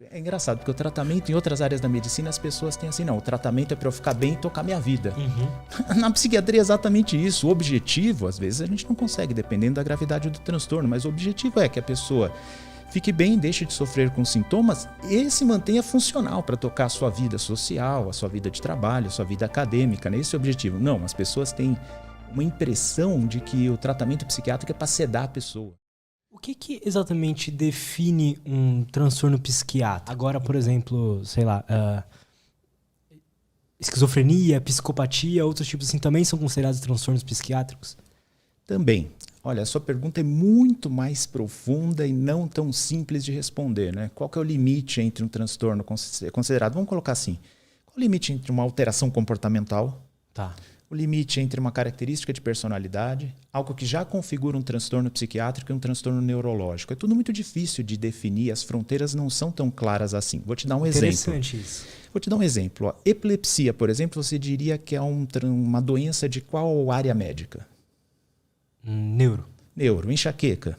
É engraçado, porque o tratamento em outras áreas da medicina, as pessoas têm assim, não, o tratamento é para eu ficar bem e tocar minha vida. Na psiquiatria é exatamente isso. O objetivo, às vezes, a gente não consegue, dependendo da gravidade do transtorno, mas o objetivo é que a pessoa fique bem, deixe de sofrer com sintomas e se mantenha funcional para tocar a sua vida social, a sua vida de trabalho, a sua vida acadêmica, né? Esse é o objetivo. Não, as pessoas têm uma impressão de que o tratamento psiquiátrico é para sedar a pessoa. O que exatamente define um transtorno psiquiátrico? Agora, por exemplo, sei lá, esquizofrenia, psicopatia, outros tipos assim, também são considerados transtornos psiquiátricos? Também. Olha, a sua pergunta é muito mais profunda e não tão simples de responder, né? Qual que é o limite entre um transtorno considerado? Vamos colocar assim. Qual o limite entre uma alteração comportamental? Tá. O limite entre uma característica de personalidade, algo que já configura um transtorno psiquiátrico e um transtorno neurológico. É tudo muito difícil de definir, as fronteiras não são tão claras assim. Vou te dar um exemplo. Interessante isso. Vou te dar um exemplo. Ó. Epilepsia, por exemplo, você diria que é uma doença de qual área médica? Neuro. Neuro. Enxaqueca?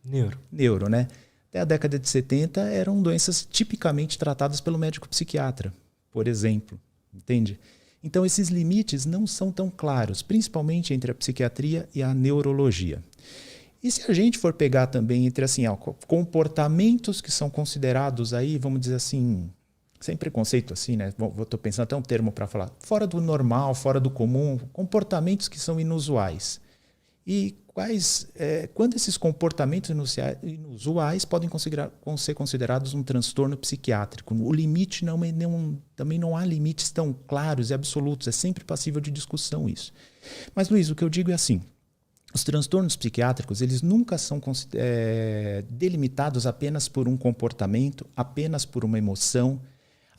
Neuro. Neuro, né? Até a década de 70 eram doenças tipicamente tratadas pelo médico psiquiatra, por exemplo. Entende? Então, esses limites não são tão claros, principalmente entre a psiquiatria e a neurologia. E se a gente for pegar também entre assim, comportamentos que são considerados aí, vamos dizer assim, sem preconceito assim, né? Estou pensando até um termo para falar, fora do normal, fora do comum, comportamentos que são inusuais. E quando esses comportamentos inusuais podem ser considerados um transtorno psiquiátrico. O limite também não há limites tão claros e absolutos, é sempre passível de discussão isso. Mas, Luiz, o que eu digo é assim, os transtornos psiquiátricos eles nunca são delimitados apenas por um comportamento, apenas por uma emoção,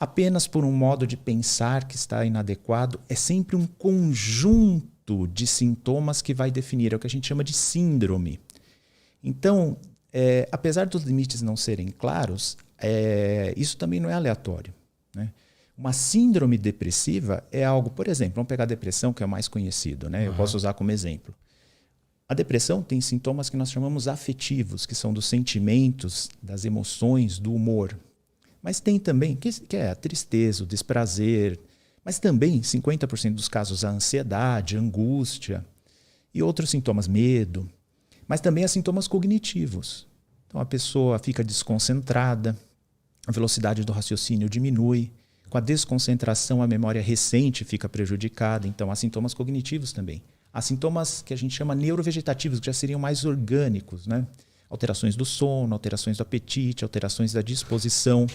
apenas por um modo de pensar que está inadequado, é sempre um conjunto de sintomas que vai definir, é o que a gente chama de síndrome. Então, apesar dos limites não serem claros, isso também não é aleatório, né? Uma síndrome depressiva é algo, por exemplo, vamos pegar a depressão, que é o mais conhecido, né? Eu posso usar como exemplo. A depressão tem sintomas que nós chamamos afetivos, que são dos sentimentos, das emoções, do humor. Mas tem também, que é a tristeza, o desprazer, mas também, 50% dos casos, a ansiedade, a angústia e outros sintomas, medo. Mas também há sintomas cognitivos. Então, a pessoa fica desconcentrada, a velocidade do raciocínio diminui. Com a desconcentração, a memória recente fica prejudicada. Então, há sintomas cognitivos também. Há sintomas que a gente chama neurovegetativos, que já seriam mais orgânicos, né? Alterações do sono, alterações do apetite, alterações da disposição.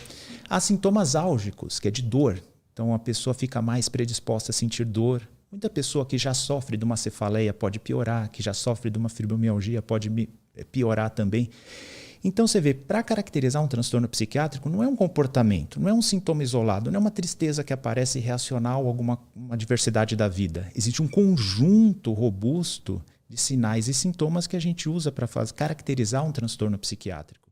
Há sintomas álgicos, que é de dor. Então, a pessoa fica mais predisposta a sentir dor. Muita pessoa que já sofre de uma cefaleia pode piorar, que já sofre de uma fibromialgia pode piorar também. Então, você vê, para caracterizar um transtorno psiquiátrico, não é um comportamento, não é um sintoma isolado, não é uma tristeza que aparece reacional a alguma diversidade da vida. Existe um conjunto robusto de sinais e sintomas que a gente usa para caracterizar um transtorno psiquiátrico.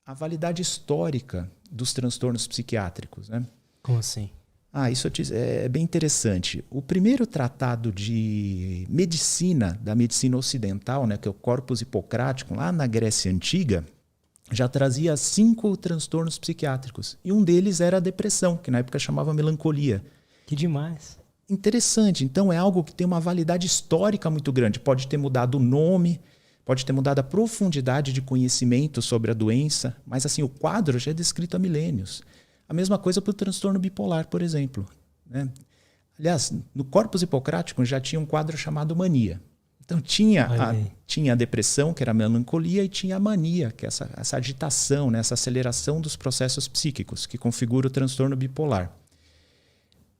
A validade histórica dos transtornos psiquiátricos, né? Como assim? Isso é bem interessante. O primeiro tratado de medicina, da medicina ocidental, né, que é o Corpus Hipocrático, lá na Grécia Antiga, já trazia 5 transtornos psiquiátricos. E um deles era a depressão, que na época chamava melancolia. Que demais. Interessante. Então é algo que tem uma validade histórica muito grande. Pode ter mudado o nome, pode ter mudado a profundidade de conhecimento sobre a doença, mas assim, o quadro já é descrito há milênios. A mesma coisa para o transtorno bipolar, por exemplo, né? Aliás, no Corpus Hipocrático já tinha um quadro chamado mania. Então tinha a depressão, que era a melancolia, e tinha a mania, que é essa agitação, né? Essa aceleração dos processos psíquicos, que configura o transtorno bipolar.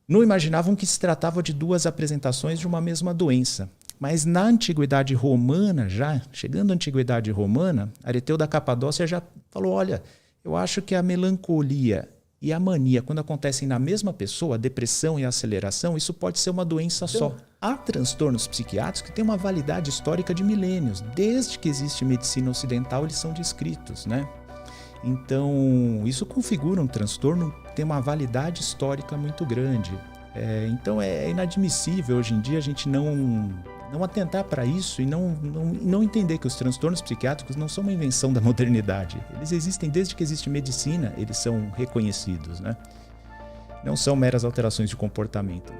Não imaginavam que se tratava de 2 apresentações de uma mesma doença. Mas na Antiguidade Romana, chegando à Antiguidade Romana, Areteu da Capadócia já falou, olha, eu acho que a melancolia e a mania, quando acontecem na mesma pessoa, a depressão e a aceleração, isso pode ser uma doença só. Há transtornos psiquiátricos que têm uma validade histórica de milênios. Desde que existe medicina ocidental, eles são descritos, né? Então, isso configura um transtorno que tem uma validade histórica muito grande. Então, é inadmissível hoje em dia a gente não Não atentar para isso e não entender que os transtornos psiquiátricos não são uma invenção da modernidade. Eles existem desde que existe medicina, eles são reconhecidos, né? Não são meras alterações de comportamento.